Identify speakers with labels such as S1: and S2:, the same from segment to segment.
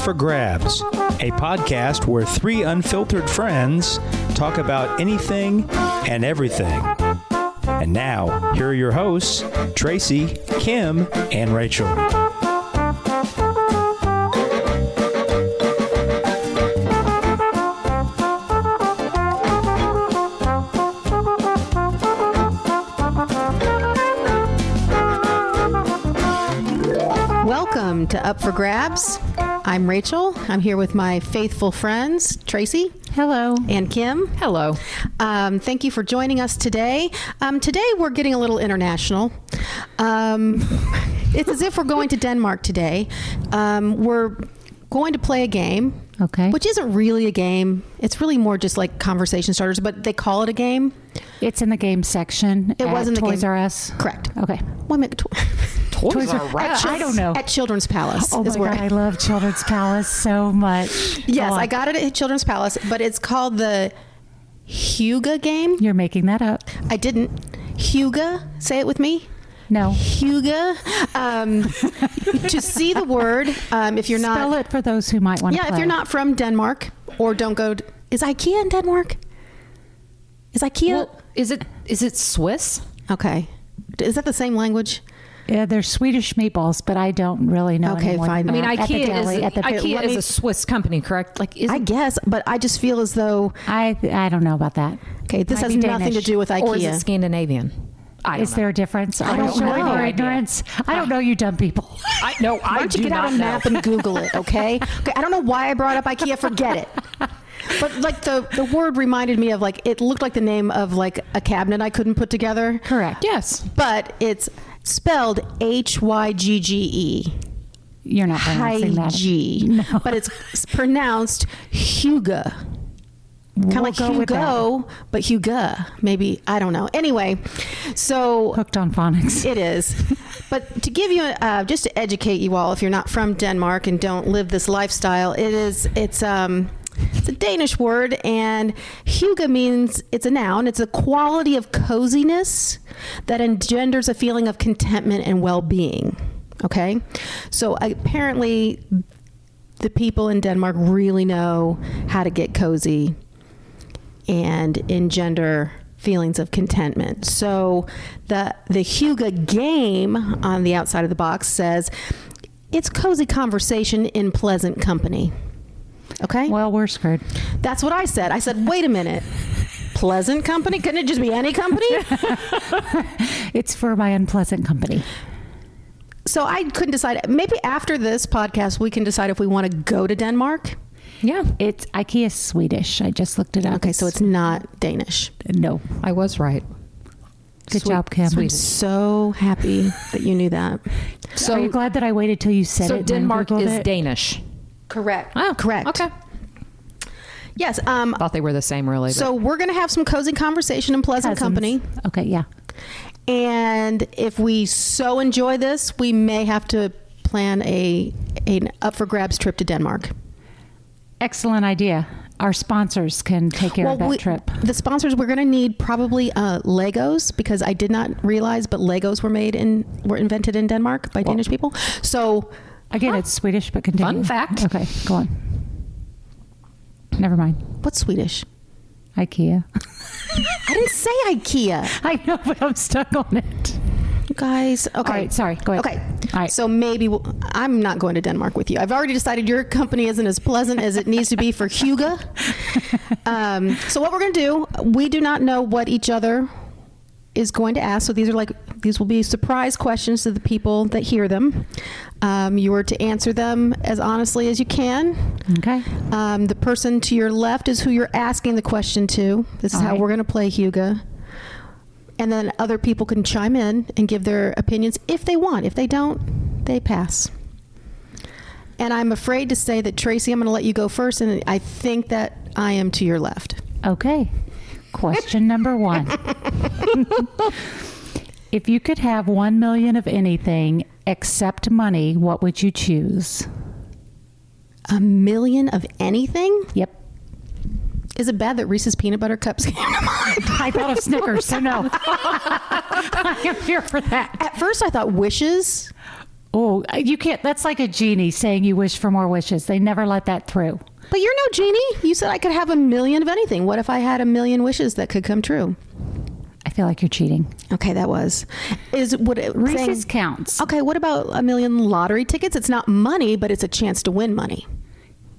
S1: for Grabs, a podcast where three unfiltered friends talk about anything and everything. And now, here are your hosts, Tracy, Kim, and Rachel.
S2: Welcome to Up for Grabs. I'm Rachel. I'm here with my faithful friends, Tracy.
S3: Hello.
S2: And Kim.
S4: Hello.
S2: Thank you for joining us today. Today we're getting a little international. It's as if we're going to Denmark today. We're going to play a game.
S3: Okay.
S2: Which isn't really a game. It's really more just like conversation starters, but they call it a game.
S3: It's in the game section.
S2: It was in the
S3: Toys
S2: game.
S3: R Us.
S2: Correct.
S3: Okay.
S2: Well,
S4: Toys R Us.
S3: I don't know.
S2: At Children's Palace.
S3: Oh my God, I love Children's Palace so much.
S2: Yes, I got it at Children's Palace, but it's called the Hygge game.
S3: You're making that up.
S2: I didn't. Hygge. Say it with me.
S3: No.
S2: Hygge. To see the word, if you're not...
S3: Spell it for those who might want to play.
S2: Yeah, if you're not from Denmark or don't go... Is IKEA in Denmark? Is IKEA...
S4: Well, is it Swiss?
S2: Okay. Is that the same language?
S3: Yeah, they're Swedish meatballs, but I don't really know.
S2: Okay,
S3: anyone
S2: fine.
S3: that.
S4: I mean,
S3: At the
S4: IKEA
S3: deli, at the
S4: IKEA is a Swiss company, correct? Like,
S2: I guess, but I just feel as though...
S3: I don't know about that.
S2: Okay, this
S3: Might
S2: has
S3: be
S2: nothing
S3: Danish.
S2: to do with IKEA.
S4: or is it Scandinavian? I don't
S3: Is
S4: know.
S3: there a difference? I
S2: don't
S3: don't know.
S2: know.
S3: Your ignorance. I don't know, you dumb people.
S4: Why
S2: Why don't you get out a map and Google it, okay? Okay, I don't know why I brought up IKEA. Forget it. But like the word reminded me of like, it looked like the name of like a cabinet I couldn't put together.
S3: Correct.
S4: Yes.
S2: But it's spelled Hygge.
S3: You're not pronouncing that.
S2: Hygge.
S3: No.
S2: But it's pronounced Hygge. Kind of like
S3: We'll go with
S2: Hugo, but Hygge. Maybe, I don't know. Anyway, so...
S3: Hooked on phonics.
S2: It is. But to give you, just to educate you all, if you're not from Denmark and don't live this lifestyle, it's a Danish word, and hygge means, it's a noun, it's a quality of coziness that engenders a feeling of contentment and well-being. Okay? So apparently the people in Denmark really know how to get cozy and engender feelings of contentment. So the Hygge game on the outside of the box says it's cozy conversation in pleasant company. Okay?
S3: Well, we're screwed.
S2: That's what I said. I said, wait a minute. Pleasant company? Couldn't it just be any company?
S3: It's for my unpleasant company.
S2: So I couldn't decide. Maybe after this podcast, we can decide if we want to go to Denmark.
S4: Yeah.
S3: It's IKEA Swedish. I just looked it up.
S2: Okay, so it's not Danish.
S3: No.
S4: I was right.
S3: Good job, Kim.
S2: I'm
S4: Swedish.
S2: so happy that you knew that.
S3: Are you glad that I waited till you said
S4: So
S3: it? and then
S4: Denmark
S3: Googled
S4: is
S3: it?
S4: Danish.
S2: Correct.
S4: Oh,
S2: correct.
S4: Okay.
S2: Yes.
S4: Thought they were the same, really.
S2: So we're going to have some cozy conversation in pleasant
S3: Cousins.
S2: company.
S3: Okay, yeah.
S2: And if we so enjoy this, we may have to plan an up for grabs trip to Denmark.
S3: Excellent idea. Our sponsors can take care of that trip.
S2: The sponsors, we're going to need probably Legos, because I did not realize, but Legos were invented in Denmark by Danish people. So
S3: Again, it's Swedish, but continue.
S4: Fun fact.
S3: Okay, go on. Never mind.
S2: what's Swedish?
S3: IKEA.
S2: I didn't say IKEA.
S3: I know, but I'm stuck on it.
S2: You guys, okay.
S3: All right, sorry. Go ahead.
S2: Okay.
S3: All right.
S2: So maybe I'm not going to Denmark with you. I've already decided your company isn't as pleasant as it needs to be for Hygge. So what we're going to do, we do not know what each other is going to ask. So these will be surprise questions to the people that hear them. You are to answer them as honestly as you can.
S3: Okay.
S2: The person to your left is who you're asking the question to. This is
S3: All
S2: how
S3: right.
S2: we're going to play Hygge. And then other people can chime in and give their opinions if they want. If they don't, they pass. And I'm afraid to say that, Tracy, I'm going to let you go first, and I think that I am to your left.
S3: Okay. Question number 1. If you could have 1 million of anything except money, what would you choose?
S2: 1 million of anything?
S3: Yep.
S2: Is it bad that Reese's peanut butter cups came to mind?
S3: I thought of Snickers, so no. I am here for that.
S2: At first, I thought wishes.
S3: Oh, you can't. That's like a genie saying you wish for more wishes. They never let that through.
S2: But you're no genie. You said I could have 1 million of anything. What if I had 1 million wishes that could come true?
S3: I feel like you're cheating.
S2: Okay, that was.
S3: Reese's counts.
S2: Okay, what about 1 million lottery tickets? It's not money, but it's a chance to win money.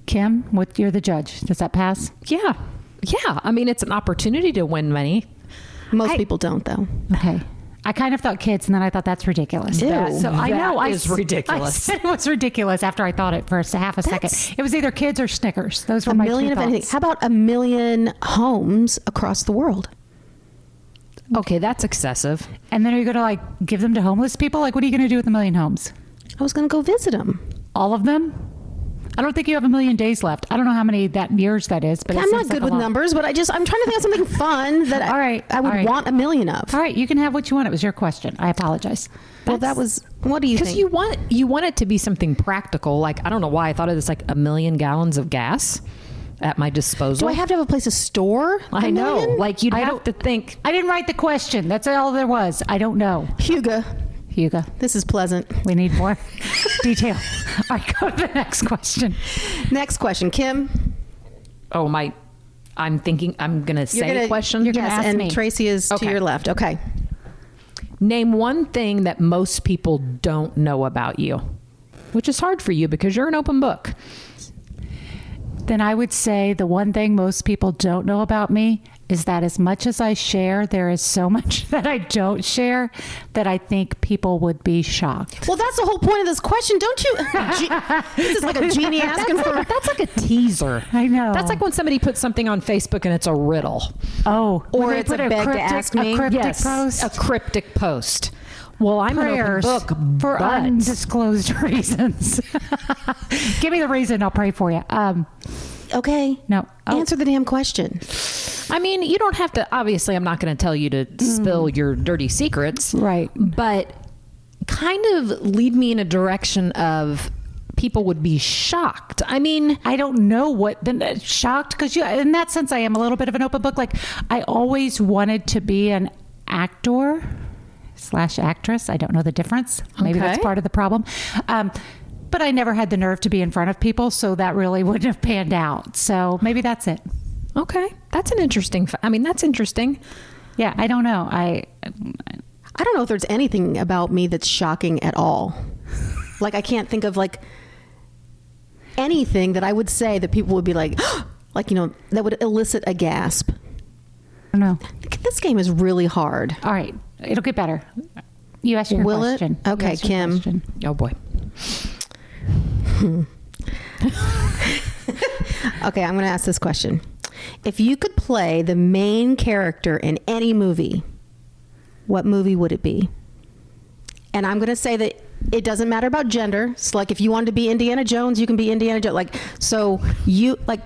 S3: Kim, you're the judge. Does that pass?
S4: Yeah. Yeah. I mean, it's an opportunity to win money.
S2: Most people don't, though.
S3: Okay. I kind of thought kids, and then I thought that's ridiculous.
S2: Ew.
S3: So I know
S4: That is ridiculous.
S3: I said it was ridiculous after I thought it for half a second. It was either kids or Snickers. Those were
S2: 1
S3: my
S2: million
S3: two
S2: of anything.
S3: thoughts.
S2: How about 1 million homes across the world?
S4: Okay, that's excessive.
S3: And then are you going to like give them to homeless people? Like, what are you going to do with 1 million homes?
S2: I was going to go visit them.
S3: All of them? I don't think you have 1 million days left. I don't know how many years that is, but
S2: I'm not good with numbers, but I'm trying to think of something fun that
S3: All right,
S2: I would
S3: all right.
S2: want 1 million of.
S3: All right, you can have what you want. It was your question. I apologize.
S2: Well, that was. What do you
S4: Because
S2: think?
S4: you want it to be something practical. Like, I don't know why I thought of this, like 1 million gallons of gas at my disposal.
S2: Do I have to have a place to store?
S4: I
S2: 1
S4: know.
S2: million?
S4: Like, you'd
S3: I
S4: have
S3: don't-
S4: to think.
S3: I didn't write the question. That's all there was. I don't know.
S2: Hygge,
S3: Hygge,
S2: this is pleasant.
S3: we need more detail. All right, go to the next question.
S2: Next question, Kim.
S4: Oh, I'm thinking I'm going to say a question.
S3: You're gonna
S2: Yes,
S3: ask
S2: and
S3: me.
S2: Tracy is to
S4: Okay.
S2: your left. Okay.
S4: Name one thing that most people don't know about you, which is hard for you because you're an open book.
S3: Then I would say the one thing most people don't know about me is that as much as I share, there is so much that I don't share that I think people would be shocked.
S2: Well, that's the whole point of this question, don't you? This is like a genie asking for.
S4: That's like a teaser.
S3: I know.
S4: That's like when somebody puts something on Facebook and it's a riddle.
S3: Oh,
S2: Or
S3: when they
S2: it's a
S3: put
S2: beg to
S3: cryptic,
S2: ask me.
S3: A cryptic
S4: Yes,
S3: post.
S4: a cryptic post. Well, I'm
S3: Prayers
S4: an open book,
S3: for
S4: but
S3: undisclosed reasons. Give me the reason, I'll pray for you.
S2: Okay.
S3: No. Oh.
S2: Answer the damn question.
S4: I mean, you don't have to. Obviously, I'm not going to tell you to spill your dirty secrets,
S3: Right.
S4: But kind of lead me in a direction of people would be shocked. I mean,
S3: I don't know what then shocked because in that sense I am a little bit of an open book. Like I always wanted to be an actor / actress. I don't know the difference. Maybe that's
S2: Okay.
S3: part of the problem. But I never had the nerve to be in front of people, so that really wouldn't have panned out. So maybe that's it.
S4: okay, that's an interesting. I mean, that's interesting.
S3: Yeah, I don't know.
S2: I don't know if there's anything about me that's shocking at all. Like I can't think of like anything that I would say that people would be like, like, you know, that would elicit a gasp.
S3: don't know.
S2: This game is really hard.
S3: All right, it'll get better. You asked your
S2: Will it?
S3: question. You
S2: Okay,
S3: asked your
S2: Kim.
S3: question.
S4: Oh boy.
S2: Okay, I'm going to ask this question. If you could play the main character in any movie, what movie would it be? And I'm going to say that it doesn't matter about gender. It's like if you wanted to be Indiana Jones, you can be Indiana Jones. Like, so you like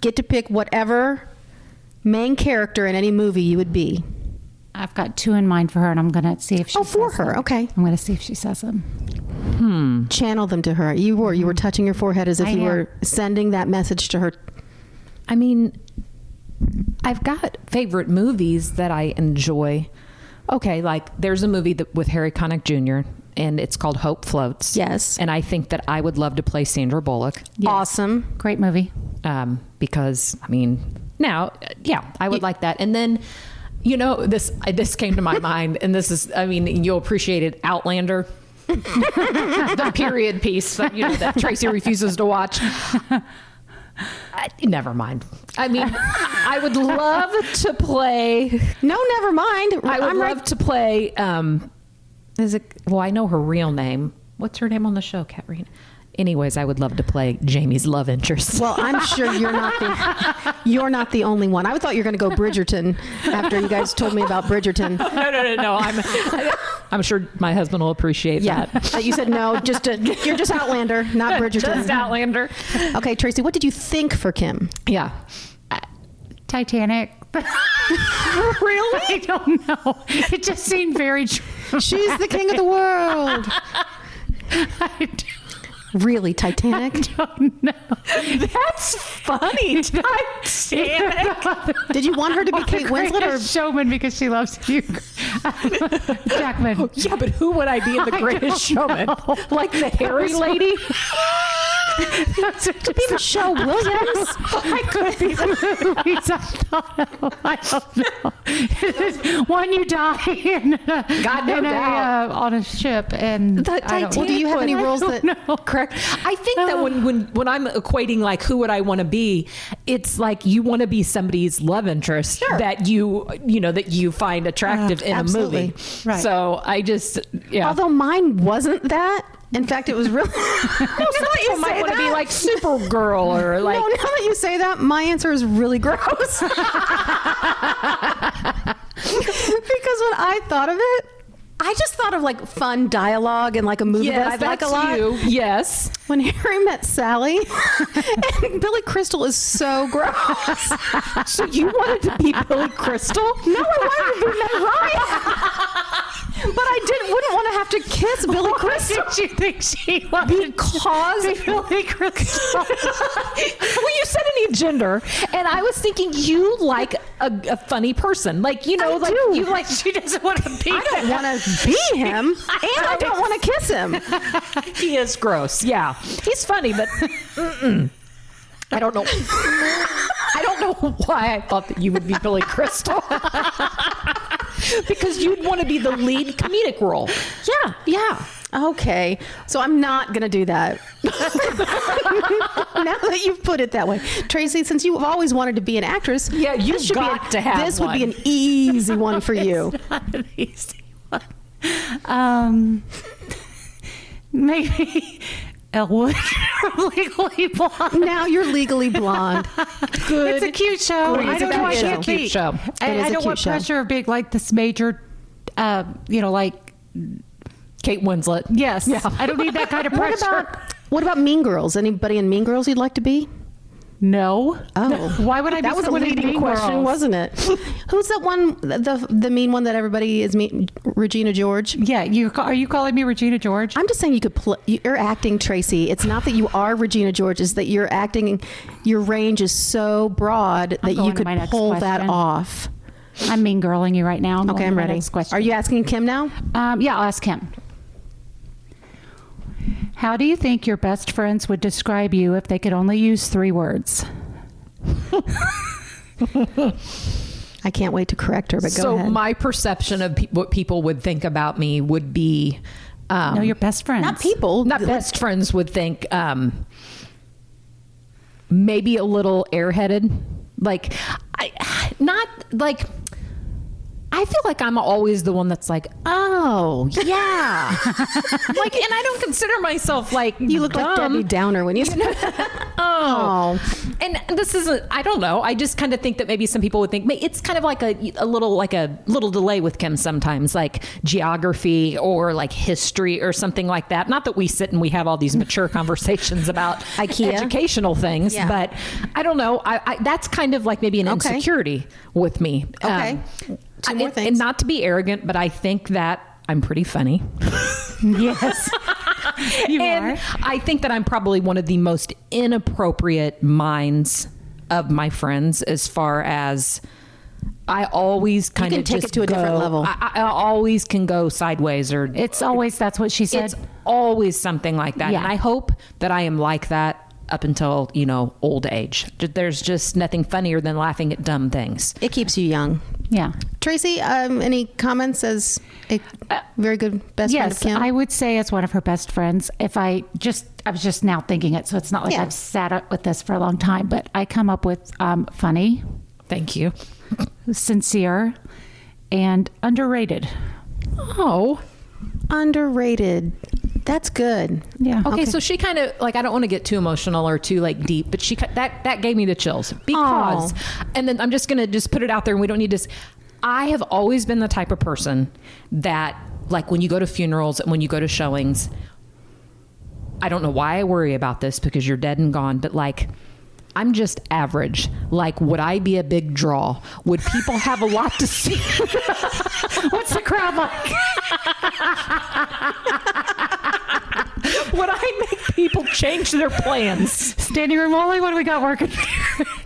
S2: get to pick whatever main character in any movie you would be.
S3: I've got two in mind for her, and I'm going to see if she
S2: Oh, for
S3: says
S2: her.
S3: them.
S2: Okay.
S3: I'm going to see if she says them.
S2: Channel them to her. You were touching your forehead as if
S3: I
S2: you
S3: am.
S2: were sending that message to her.
S4: I mean, I've got favorite movies that I enjoy. Okay, like there's a movie with Harry Connick Jr. and it's called Hope Floats.
S2: Yes.
S4: And I think that I would love to play Sandra Bullock
S3: Yes.
S2: Awesome.
S3: Great movie.
S4: because, I mean, now, yeah, I would like that. And then, you know, this came to my mind, and this is, I mean, you'll appreciate it, Outlander. The period piece that, you know, that Tracy refuses to watch. Never mind. I mean, I would love to play.
S2: No, never mind.
S4: I would
S2: I'm
S4: love to play. Is it? Well, I know her real name. What's her name on the show, Katrina? Anyways, I would love to play Jamie's love interest.
S2: Well, I'm sure you're not the only one. I thought you were going to go Bridgerton after you guys told me about Bridgerton.
S4: No. I'm sure my husband will appreciate that.
S2: You said no. You're just Outlander, not Bridgerton.
S4: Just Outlander.
S2: Okay, Tracy, what did you think for Kim?
S4: Yeah.
S3: Titanic.
S2: Really?
S3: I don't know. It just seemed very true.
S2: She's the king of the world. Really, Titanic?
S3: don't know.
S4: That's funny. Titanic.
S2: Did you want her to be Kate Winslet or?
S3: Showman because she loves you. Jackman.
S4: Yeah, but who would I be in The Greatest Showman? Like the hairy lady?
S2: To be Michelle Williams.
S3: I could be the movies I thought of. I don't know. One, you die
S4: God, no doubt.
S3: on a ship, and
S4: The
S3: I don't-
S2: Well, do you have any roles that?
S4: Correct. I think that when I'm equating like who would I want to be, it's like you want to be somebody's love interest that that you find attractive in
S2: absolutely.
S4: a movie.
S3: Right.
S4: So I just
S2: Although mine wasn't that. In fact, it was really.
S4: some people might want to be like Supergirl or like.
S2: No, now that you say that, my answer is really gross. Because when I thought of it, I just thought of like fun dialogue and like a movie that I'd like a lot.
S4: You. Yes.
S2: When Harry Met Sally, and Billy Crystal is so gross.
S4: So you wanted to be Billy Crystal?
S2: No, I wanted to be Meg Ryan. But I wouldn't want to have to kiss Billy Crystal.
S3: Did you think she wanted
S4: Because
S3: Billy Crystal?
S4: well, you said any gender, and I was thinking you like a funny person, like
S2: I
S4: like
S2: do.
S4: you like.
S3: She doesn't want to be.
S2: I don't want to be him, and I don't want to kiss him.
S4: He is gross. Yeah, he's funny, but I don't know. I don't know why I thought that you would be Billy Crystal. Because you'd want to be the lead comedic role. Yeah.
S2: Okay, so I'm not going to do that. Now that you've put it that way. Tracy, since you've always wanted to be an actress,
S4: Yeah, you've
S2: this should be
S4: got to have
S2: This would be
S4: one.
S2: an easy one for you.
S3: Not an easy one. Maybe Elwood from Legally Blonde.
S2: Now you're legally blonde. Good.
S3: It's a cute show.
S2: Good.
S3: I
S2: It's a
S3: don't want
S2: cute
S3: to
S2: show.
S3: be
S4: Cute show.
S3: And
S2: is
S3: I
S2: a
S3: don't
S2: cute
S3: want
S2: show.
S3: pressure of being like this major, like
S4: Kate Winslet.
S3: yes.
S4: Yeah.
S3: I don't need that kind of pressure.
S2: What about Mean Girls? Anybody in Mean Girls you'd like to be?
S3: No.
S2: Oh,
S3: Why would I be
S2: that was a
S3: someone in
S2: leading
S3: Mean
S2: question,
S3: Girls?
S2: wasn't it? Who's that one? The mean one that everybody is mean? Regina George.
S3: Yeah, are you calling me Regina George?
S2: I'm just saying you could play. You're acting, Tracy. It's not that you are Regina George. It's that you're acting. Your range is so broad that
S3: going
S2: you
S3: to
S2: could
S3: my next
S2: pull that
S3: question.
S2: off.
S3: I'm mean girling you right now.
S2: Okay, I'm ready.
S3: Next question.
S2: Are you asking Kim now?
S3: Yeah, I'll ask him. How do you think your best friends would describe you if they could only use 3 words?
S2: I can't wait to correct her, but go
S4: So
S2: ahead.
S4: my perception of what people would think about me would be
S3: No, your best friends.
S2: Not people.
S4: not best friends would think maybe a little airheaded, like I feel like I'm always the one that's like, oh yeah, like, and I don't consider myself like
S2: You look like
S4: dumb.
S2: Debbie Downer when you said
S4: Oh. And this isn't, I don't know. I just kind of think that maybe some people would think it's kind of like a little delay with Kim sometimes, like geography or like history or something like that. Not that we sit and we have all these mature conversations about
S2: IKEA?
S4: educational things,
S2: Yeah.
S4: but I don't know. I that's kind of like maybe an
S2: Okay.
S4: insecurity with me.
S2: Okay. Two more things.
S4: And not to be arrogant, but I think that I'm pretty funny.
S3: Yes. You
S4: And
S3: are.
S4: I think that I'm probably one of the most inappropriate minds of my friends, as far as I always kind
S2: can
S4: of
S2: take
S4: just
S2: it to a different
S4: go-
S2: level.
S4: I always can go sideways, or
S3: It's always, that's what she said.
S4: it's always something like that.
S3: Yeah.
S4: And I hope that I am like that up until, old age. There's just nothing funnier than laughing at dumb things.
S2: it keeps you young.
S3: Yeah.
S2: Tracy, any comments as a very good best friend of
S3: Yes,
S2: Kim?
S3: I would say as one of her best friends. I was just now thinking it, so it's not like
S2: Yeah.
S3: I've sat up with this for a long time, but I come up with funny,
S4: Thank you.
S3: sincere, and underrated.
S4: Oh.
S2: Underrated. That's good.
S3: Yeah.
S4: Okay, so she kind of like, I don't want to get too emotional or too like deep, but that gave me the chills because, and then I'm just going to just put it out there, and we don't need to. I have always been the type of person that, like, when you go to funerals and when you go to showings, I don't know why I worry about this because you're dead and gone, but like, I'm just average. Like, would I be a big draw? Would people have a lot to see?
S3: What's the crowd like?
S4: Would I make people change their plans?
S3: Standing room only? What do we got working?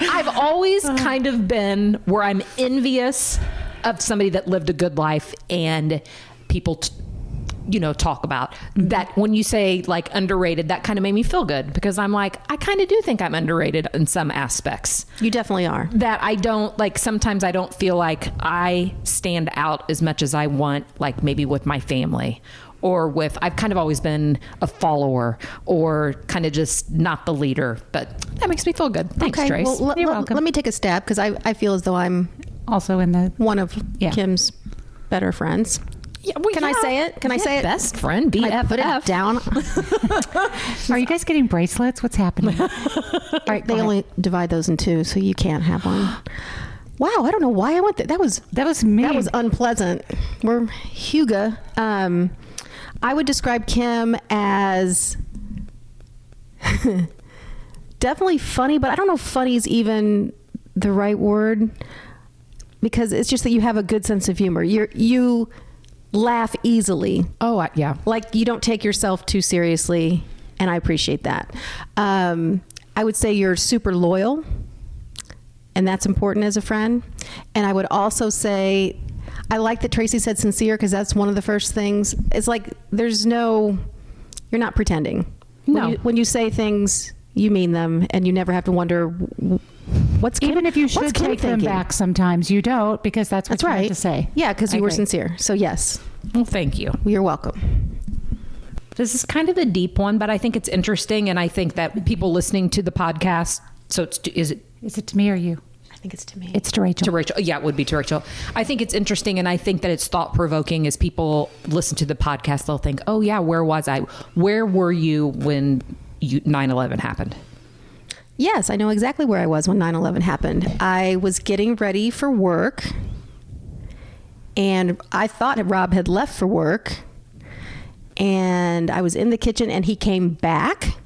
S4: I've always kind of been where I'm envious of somebody that lived a good life and people talk about that. When you say like underrated, that kind of made me feel good, because I'm like, I kind of do think I'm underrated in some aspects.
S2: You definitely are.
S4: That I don't like, sometimes I don't feel like I stand out as much as I want, like maybe with my family, or with, I've kind of always been a follower or kind of just not the leader, but that makes me feel good. Thanks,
S2: Okay,
S4: Trace.
S2: well,
S3: You're welcome.
S2: let me take a stab, because I feel as though I'm
S3: Also in the
S2: one of Kim's better friends.
S4: Yeah, well,
S2: Can I say it? Can I say it?
S4: Best friend,
S2: Can I put it
S4: BFF.
S2: down?
S3: Are you guys getting bracelets? What's happening? All right,
S2: They only divide those in two, so you can't have one. Wow, I don't know why I went there. That was
S3: me.
S2: That was unpleasant. We're Hygge. I would describe Kim as definitely funny, but I don't know if funny is even the right word, because it's just that you have a good sense of humor. You laugh easily.
S4: Oh, yeah.
S2: Like, you don't take yourself too seriously, and I appreciate that. I would say you're super loyal, and that's important as a friend. And I would also say, I like that Tracy said sincere, because that's one of the first things. It's like, you're not pretending.
S4: No.
S2: When you say things, you mean them, and you never have to wonder what's Kim,
S3: Even if you
S2: what's
S3: should
S2: Kim
S3: take them
S2: thinking?
S3: back, sometimes you don't, because that's what
S2: That's
S3: you
S2: right.
S3: meant to say.
S2: Yeah, because
S3: I
S2: you were
S3: agree.
S2: sincere. So yes,
S4: Well, thank you.
S2: you're welcome.
S4: This is kind of a deep one, but I think it's interesting, and I think that people listening to the podcast. So is it
S3: to me or you?
S2: I think it's to me.
S3: It's to Rachel.
S4: to Rachel? Yeah, it would be to Rachel. I think it's interesting, and I think that it's thought-provoking. As people listen to the podcast, they'll think, "Oh yeah, where was I? Where were you when 9/11 happened?"
S2: Yes, I know exactly where I was when 9/11 happened. I was getting ready for work, and I thought Rob had left for work, and I was in the kitchen, and he came back,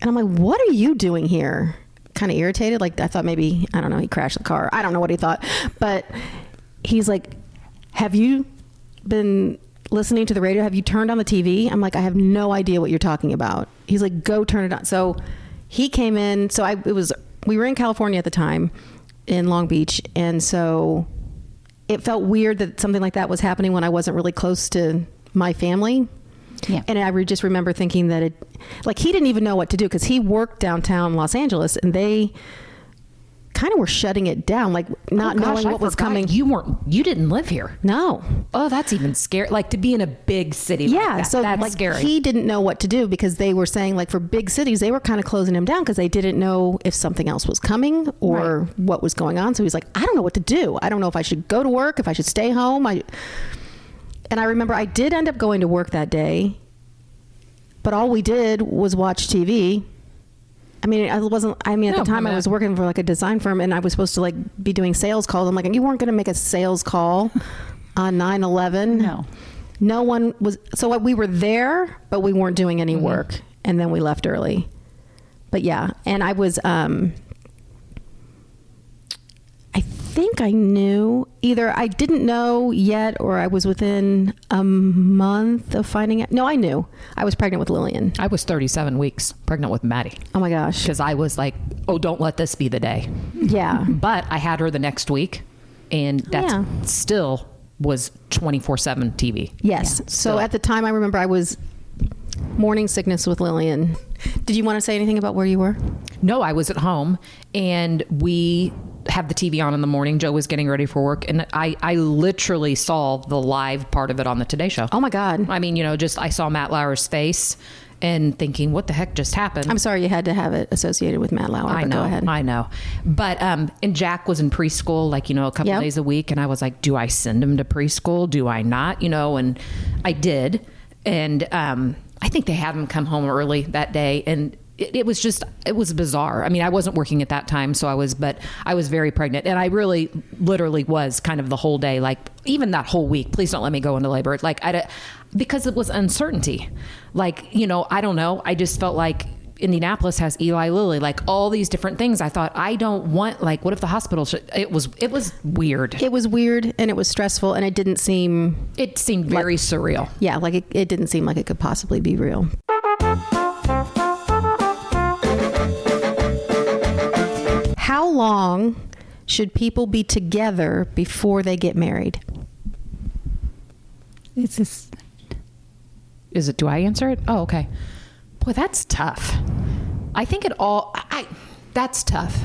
S2: and I'm like, what are you doing here? Kind of irritated. Like, I thought maybe, I don't know, he crashed the car. I don't know what he thought, but he's like, have you been listening to the radio? Have you turned on the TV? I'm like, I have no idea what you're talking about. He's like, go turn it on. So he came in. So we were in California at the time, in Long Beach, and so it felt weird that something like that was happening when I wasn't really close to my family.
S3: Yeah.
S2: And I just remember thinking that he didn't even know what to do, because he worked downtown Los Angeles, and they kind of were shutting it down, like not knowing what was coming.
S4: You didn't live here.
S2: No.
S4: Oh, that's even scary. Like, to be in a big city.
S2: Yeah,
S4: like that.
S2: so
S4: That's
S2: like
S4: scary.
S2: he didn't know what to do, because they were saying, like, for big cities, they were kind of closing him down because they didn't know if something else was coming or what was going on. So he's like, I don't know what to do. I don't know if I should go to work, if I should stay home. And I remember I did end up going to work that day, but all we did was watch TV. I mean, at the time I was working for like a design firm, and I was supposed to like be doing sales calls. I'm like, you weren't going to make a sales call on 9/11.
S3: No.
S2: No one was. So we were there, but we weren't doing any work. And then we left early. But yeah, and I was, I think I knew, either I didn't know yet, or I was within a month of finding out. No, I knew. I was pregnant with Lillian.
S4: I was 37 weeks pregnant with Maddie,
S2: Oh my gosh.
S4: because I was like, oh, don't let this be the day.
S2: Yeah.
S4: But I had her the next week, and that's
S2: Yeah.
S4: still was 24/7 TV.
S2: Yes. So at the time, I remember I was morning sickness with Lillian. Did you want to say anything about where you were?
S4: No, I was at home, and we have the TV on in the morning. Joe was getting ready for work, and I literally saw the live part of it on the Today Show.
S2: Oh my God.
S4: I mean, I saw Matt Lauer's face and thinking, what the heck just happened?
S2: I'm sorry you had to have it associated with Matt Lauer.
S4: I
S2: but
S4: know,
S2: Go ahead.
S4: I know. But, and Jack was in preschool, like, a couple
S2: Yep.
S4: days a week. And I was like, do I send him to preschool? Do I not? And I did. And, I think they had him come home early that day, and it was bizarre. I mean, I wasn't working at that time, but I was very pregnant, and I really literally was kind of the whole day, like even that whole week, please don't let me go into labor. Like because it was uncertainty. Like, I don't know. I just felt like Indianapolis has Eli Lilly, like all these different things. I thought, I don't want, like, what if the hospital it was weird.
S2: It was weird, and it was stressful, and it
S4: seemed very surreal.
S2: Yeah, like it didn't seem like it could possibly be real. How long should people be together before they get married?
S3: It's just,
S4: Is it, do I answer it? Oh, okay. Boy, that's tough. I think that's tough.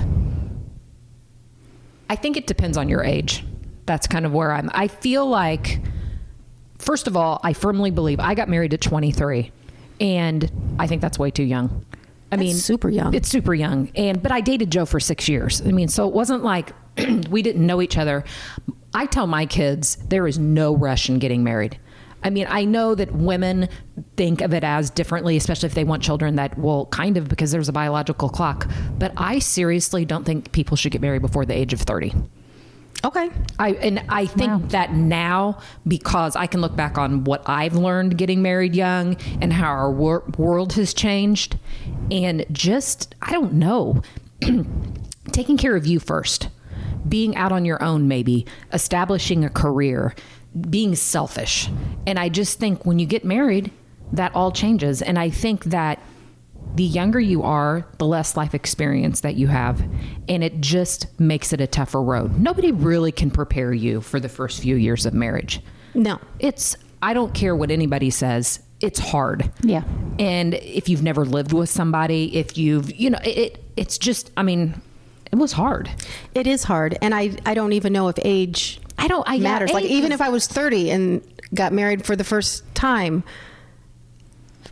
S4: I think it depends on your age. That's kind of where I feel like, first of all, I firmly believe I got married at 23, and I think that's way too young. I mean,
S2: super young.
S4: It's super young. But I dated Joe for 6 years. I mean, so it wasn't like we didn't know each other. I tell my kids there is no rush in getting married. I mean, I know that women think of it as differently, especially if they want children, that will kind of, because there's a biological clock. But I seriously don't think people should get married before the age of 30.
S2: Okay.
S4: I think that now, because I can look back on what I've learned getting married young and how our world has changed, and just, I don't know, taking care of you first, being out on your own, maybe establishing a career, being selfish. And I just think when you get married, that all changes. And I think that the younger you are, the less life experience that you have. And it just makes it a tougher road. Nobody really can prepare you for the first few years of marriage.
S2: No.
S4: I don't care what anybody says. It's hard.
S3: yeah.
S4: And if you've never lived with somebody, if you've, it's just, I mean, it was hard.
S2: It is hard. And I don't even know if age matters. Like, even if I was 30 and got married for the first time,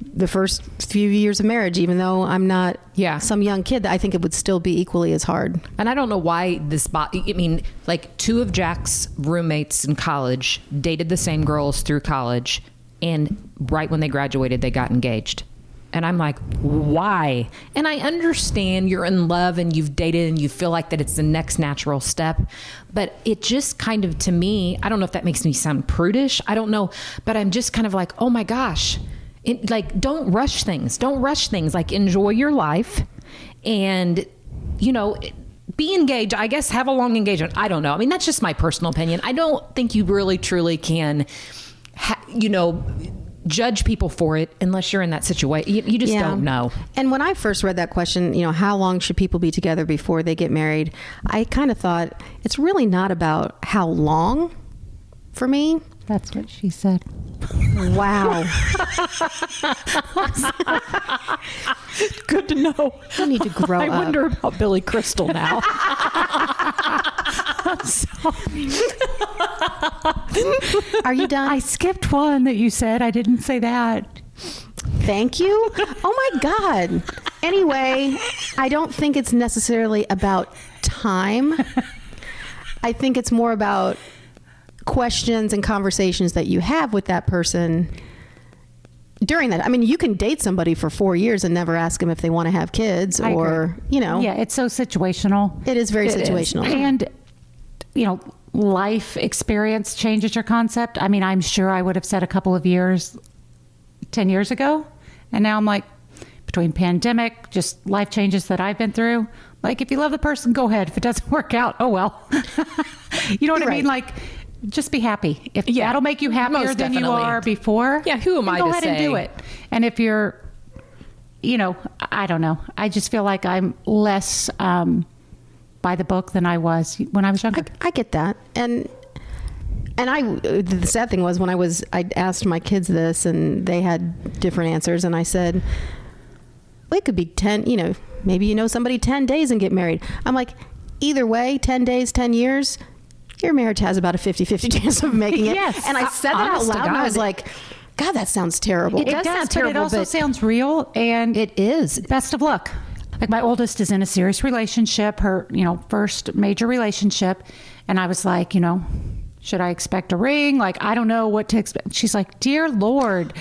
S2: the first few years of marriage, even though I'm not some young kid, I think it would still be equally as hard.
S4: And I don't know why like 2 of Jack's roommates in college dated the same girls through college, and right when they graduated, they got engaged. And I'm like, why? And I understand you're in love and you've dated and you feel like that it's the next natural step. But it just kind of, to me, I don't know if that makes me sound prudish. I don't know. But I'm just kind of like, oh my gosh. Don't rush things. Don't rush things. Like, enjoy your life and, be engaged. I guess have a long engagement. I don't know. I mean, that's just my personal opinion. I don't think you really, truly can, judge people for it unless you're in that situation. You just don't know.
S2: And when I first read that question, how long should people be together before they get married? I kind of thought it's really not about how long for me.
S3: That's what she said.
S2: Wow.
S4: Good to know.
S2: You need to grow up.
S4: I wonder about Billy Crystal now. I'm sorry.
S2: Are you done?
S3: I skipped one that you said. I didn't say that.
S2: Thank you. Oh my God. Anyway, I don't think it's necessarily about time. I think it's more about questions and conversations that you have with that person during that. I mean, you can date somebody for 4 years and never ask them if they want to have kids, or,
S3: Yeah, it's so situational.
S2: It is very situational.
S3: And, life experience changes your concept. I mean, I'm sure I would have said a couple of years, 10 years ago. And now I'm like, between pandemic, just life changes that I've been through. Like, if you love the person, go ahead. If it doesn't work out, oh well. You know what I mean? Like, just be happy. If that'll make you happier than you are before.
S4: Yeah, who am I to say?
S3: Go ahead and do it. And if you're, I don't know. I just feel like I'm less by the book than I was when I was younger.
S2: I get that. And the sad thing was, I asked my kids this and they had different answers, and I said, well, it could be 10, maybe somebody 10 days and get married. I'm like, either way, 10 days, 10 years, your marriage has about a 50-50 chance of making it.
S3: Yes.
S2: And I said that out loud, and I was like, God, that sounds terrible.
S3: It does sound terrible, but it also sounds real, and
S4: it is.
S3: Best of luck. Like, my oldest is in a serious relationship, her, first major relationship. And I was like, should I expect a ring? Like, I don't know what to expect. She's like, dear Lord,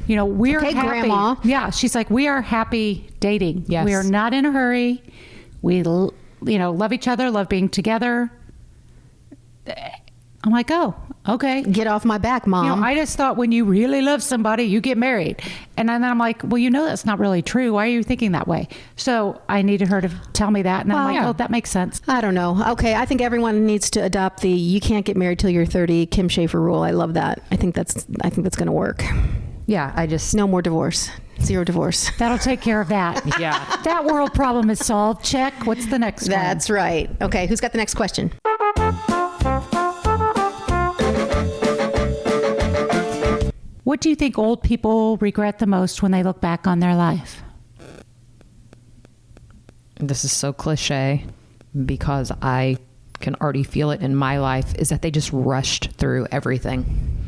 S3: we're happy.
S2: Grandma.
S3: Yeah. She's like, we are happy dating.
S4: Yes.
S3: We are not in a hurry. We, love each other, love being together. I'm like, oh, okay.
S2: Get off my back, Mom.
S3: I just thought when you really love somebody, you get married. And then I'm like, well, that's not really true. Why are you thinking that way? So I needed her to tell me that. And I'm like, oh, that makes sense.
S2: I don't know. Okay, I think everyone needs to adopt the you can't get married till you're 30 Kim Schaefer rule. I love that. I think that's going to work.
S4: yeah, I just
S2: No more divorce. Zero divorce.
S3: That'll take care of that.
S4: yeah.
S3: That world problem is solved. Check. What's the next one?
S2: That's right. Okay, who's got the next question?
S3: What do you think old people regret the most when they look back on their life?
S4: This is so cliche because I can already feel it in my life, is that they just rushed through everything.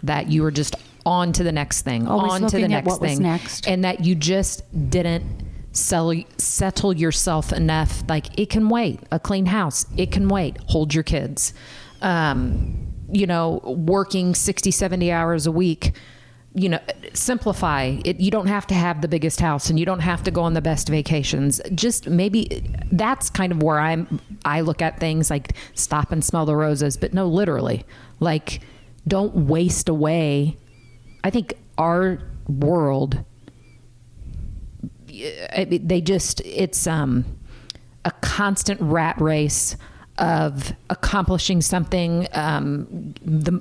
S4: That you were just on to the next thing,
S3: Always
S4: on to the
S3: looking at
S4: next
S3: what was
S4: thing.
S3: next.
S4: And that you just didn't settle yourself enough. Like, it can wait. A clean house, it can wait. Hold your kids. Working 60, 70 hours a week, simplify it. You don't have to have the biggest house and you don't have to go on the best vacations. Just maybe that's kind of where I look at things, like stop and smell the roses, but no, literally, like, don't waste away. I think our world, it's a constant rat race of accomplishing something,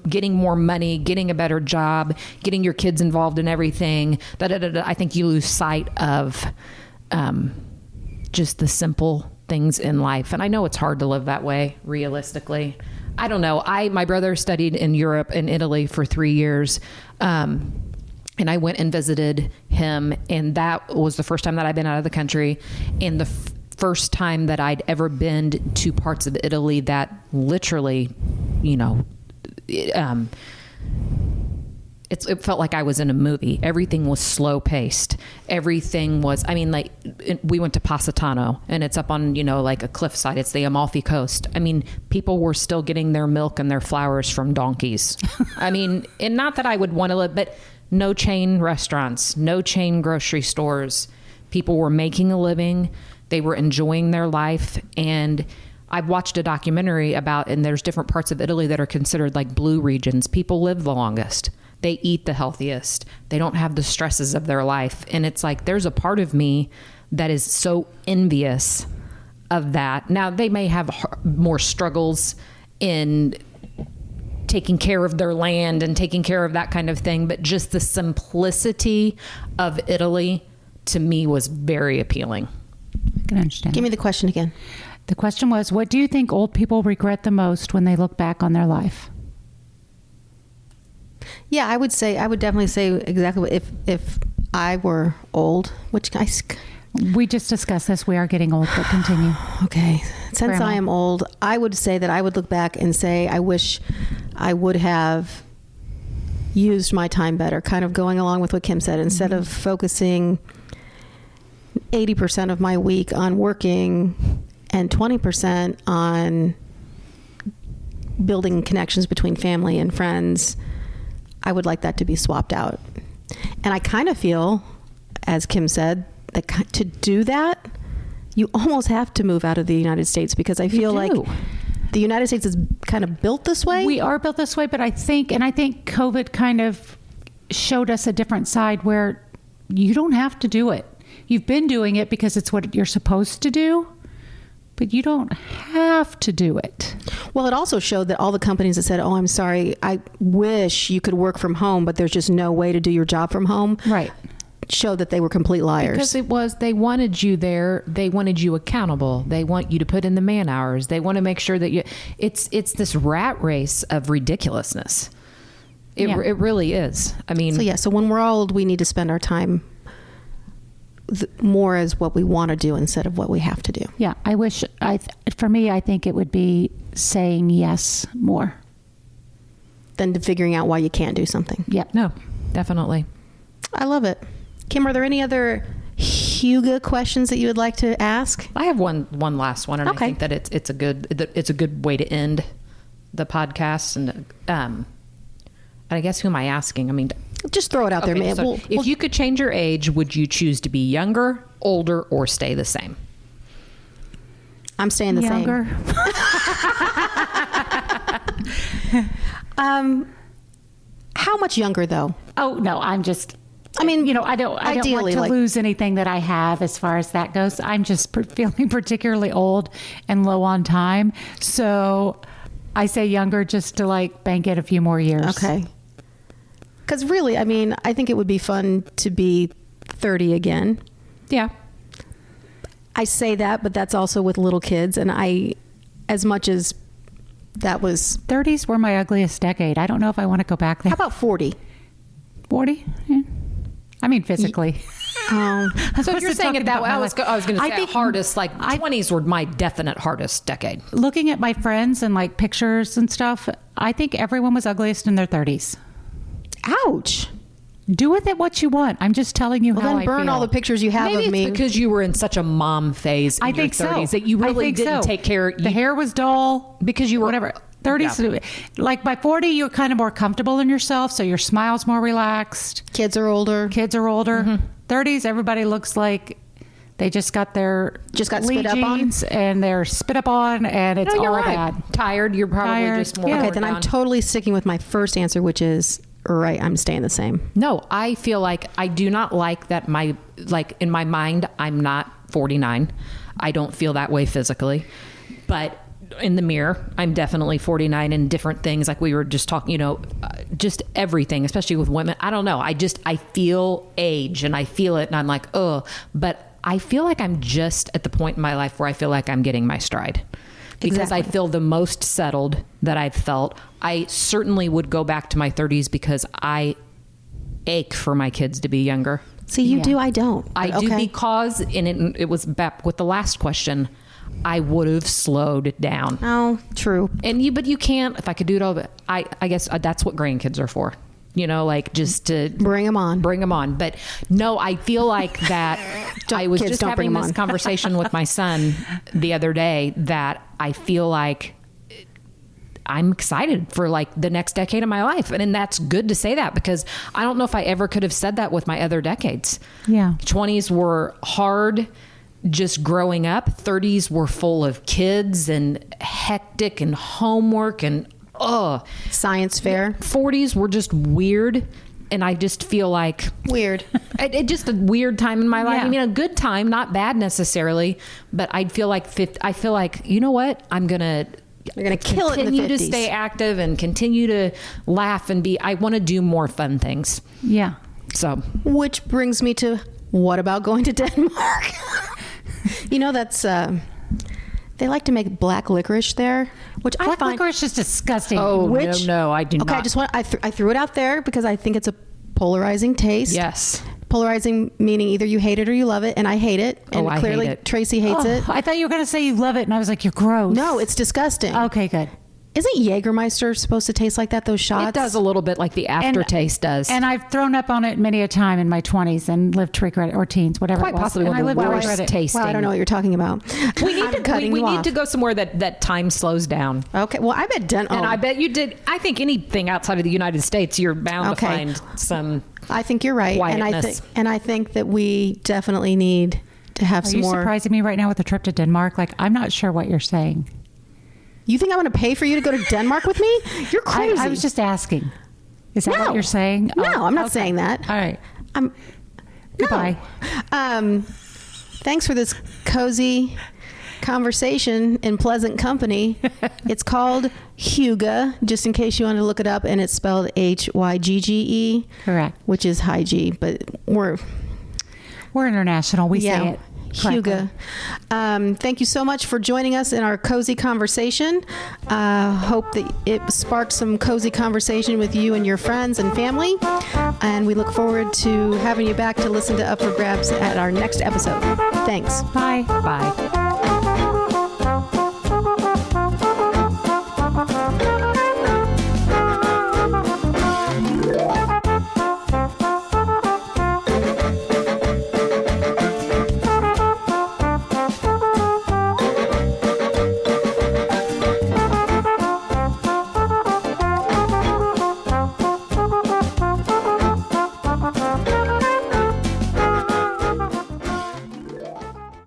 S4: getting more money, getting a better job, getting your kids involved in everything. I think you lose sight of just the simple things in life. And I know it's hard to live that way realistically. I don't know. My brother studied in Europe and Italy for 3 years. And I went and visited him, and that was the first time that I'd been out of the country, and the first time that I'd ever been to parts of Italy that literally, it felt like I was in a movie. Everything was slow paced. Everything was, we went to Positano, and it's up on, like a cliffside. It's the Amalfi Coast. People were still getting their milk and their flowers from donkeys. And not that I would want to live, but no chain restaurants, no chain grocery stores. People were making a living. They were enjoying their life. And I've watched a documentary and there's different parts of Italy that are considered like blue regions. People live the longest. They eat the healthiest. They don't have the stresses of their life. And it's like, there's a part of me that is so envious of that. Now, they may have more struggles in taking care of their land and taking care of that kind of thing. But just the simplicity of Italy to me was very appealing.
S3: I can understand.
S2: Give me the question again.
S3: The question was, what do you think old people regret the most when they look back on their life?
S2: Yeah, I would definitely say exactly what, if I were old, which
S3: we just discussed this. We are getting old, but continue.
S2: Okay. Since
S3: Grandma.
S2: I am old, I would say that I would look back and say, I wish I would have used my time better, kind of going along with what Kim said, instead of focusing 80% of my week on working and 20% on building connections between family and friends. I would like that to be swapped out. And I kind of feel, as Kim said, that to do that, you almost have to move out of the United States, because I feel like the United States is kind of built this way.
S3: We are built this way, but I think COVID kind of showed us a different side where you don't have to do it. You've been doing it because it's what you're supposed to do, but you don't have to do it.
S2: Well, it also showed that all the companies that said, oh, I'm sorry, I wish you could work from home, but there's just no way to do your job from home.
S3: Right.
S2: Showed that they were complete liars.
S4: Because they wanted you there. They wanted you accountable. They want you to put in the man hours. They want to make sure that it's this rat race of ridiculousness. It really is.
S2: So when we're old, we need to spend our time more as what we want to do instead of what we have to do.
S3: Yeah. For me, I think it would be saying yes more
S2: than figuring out why you can't do something.
S3: Yep.
S4: No, definitely.
S2: I love it. Kim, are there any other Hygge questions that you would like to ask?
S4: I have one last one, and
S2: Okay.
S4: I think that it's a good way to end the podcast. And I guess, who am I asking?
S2: Just throw it out there, man.
S4: So if you could change your age, would you choose to be younger, older, or stay the same?
S2: I'm staying the
S3: Younger.
S2: same. How much younger, though?
S3: Oh no, I'm just.
S2: I don't
S3: I don't want to lose anything that I have as far as that goes. I'm just feeling particularly old and low on time. So I say younger just to bank it a few more years.
S2: Okay. Because really, I mean, I think it would be fun to be 30 again.
S4: Yeah.
S2: I say that, but that's also with little kids. And as much as that was...
S3: 30s were my ugliest decade. I don't know if I want to go back there.
S2: How about 40?
S3: 40? Yeah. I mean, physically.
S4: So you're saying it that way. I was going to say
S3: think
S4: hardest, like 20s were my definite hardest decade.
S3: Looking at my friends and like pictures and stuff, I think everyone was ugliest in their 30s.
S2: Ouch.
S3: Do with it what you want. I'm just telling you
S2: Well,
S3: how
S2: then
S3: I
S2: burn
S3: feel.
S2: all the pictures you have
S4: Maybe
S2: of me.
S4: it's because you were in such a mom phase in
S3: I
S4: your
S3: think
S4: 30s
S3: so.
S4: that you really didn't
S3: so.
S4: take care.
S3: The hair was dull
S4: because you were
S3: whatever. 30s, like by 40, you're kind of more comfortable in yourself, so your smile's more relaxed.
S2: Kids are older.
S3: 30s, everybody looks like they just got
S2: spit up on,
S3: and they're spit up on, and it's all bad.
S4: Tired. You're probably just more.
S2: Okay, then I'm totally sticking with my first answer, which is right. I'm staying the same.
S4: No, I feel like I do not like that. In my mind, I'm not 49. I don't feel that way physically, but in the mirror, I'm definitely 49 in different things. Like we were just talking, just everything, especially with women. I don't know. I feel age and I feel it and I'm like, oh, but I feel like I'm just at the point in my life where I feel like I'm getting my stride because I feel the most settled that I've felt. I certainly would go back to my 30s because I ache for my kids to be younger.
S2: See, you do. I don't.
S4: I do because, and it was back with the last question, I would have slowed down.
S2: Oh, true.
S4: But you can't. If I could do it all, but I guess that's what grandkids are for. Like just to
S2: bring them on.
S4: But no, I feel like that. I was just having this conversation with my son the other day that I feel like I'm excited for like the next decade of my life. And that's good to say that because I don't know if I ever could have said that with my other decades.
S3: Yeah.
S4: 20s were hard. Just growing up, 30s were full of kids and hectic and homework and
S2: science fair.
S4: 40s were just weird, and I just feel like
S2: weird.
S4: It just a weird time in my life.
S3: Yeah.
S4: I mean, a good time, not bad necessarily, but I feel like you know what? You're gonna
S2: kill it in the 50s.
S4: Continue to stay active and continue to laugh and I want to do more fun things.
S3: Yeah.
S4: So,
S2: which brings me to what about going to Denmark? That's they like to make black licorice there, which I find
S3: licorice is disgusting.
S4: Oh, no, I do not.
S2: Okay, I threw it out there because I think it's a polarizing taste.
S4: Yes.
S2: Polarizing meaning either you hate it or you love it, and I hate it. And
S4: I
S2: clearly
S4: hate it.
S2: Tracy hates it.
S3: I thought you were going to say you love it, and I was like, you're gross.
S2: No, it's disgusting.
S3: Okay, good.
S2: Isn't Jägermeister supposed to taste like that, those shots?
S4: It does a little bit like the aftertaste does.
S3: And I've thrown up on it many a time in my 20s and lived to regret it, or teens, whatever
S4: Quite
S3: it was.
S4: possibly
S3: and
S4: one of the worst
S3: regret it.
S4: tasting.
S2: Well, I don't know what you're talking about.
S4: We need to go somewhere that time slows down.
S2: Okay. Well, I bet
S4: And I bet you did. I think anything outside of the United States, you're bound to find some.
S2: I think you're right.
S4: quietness.
S2: And I think that we definitely need to have some more.
S3: Are you surprising me right now with a trip to Denmark? Like, I'm not sure what you're saying.
S2: You think I'm going to pay for you to go to Denmark with me? You're crazy.
S3: I was just asking. Is that what you're saying?
S2: No, I'm not saying that.
S3: All right.
S2: Goodbye. Thanks for this cozy conversation in pleasant company. It's called Hygge, just in case you want to look it up, and it's spelled Hygge.
S3: Correct.
S2: Which is Hygge, but we're
S3: international. We say it.
S2: Hygge. Thank you so much for joining us in our cozy conversation. Hope that it sparked some cozy conversation with you and your friends and family. And we look forward to having you back to listen to Up for Grabs at our next episode. Thanks.
S3: Bye.
S4: Bye.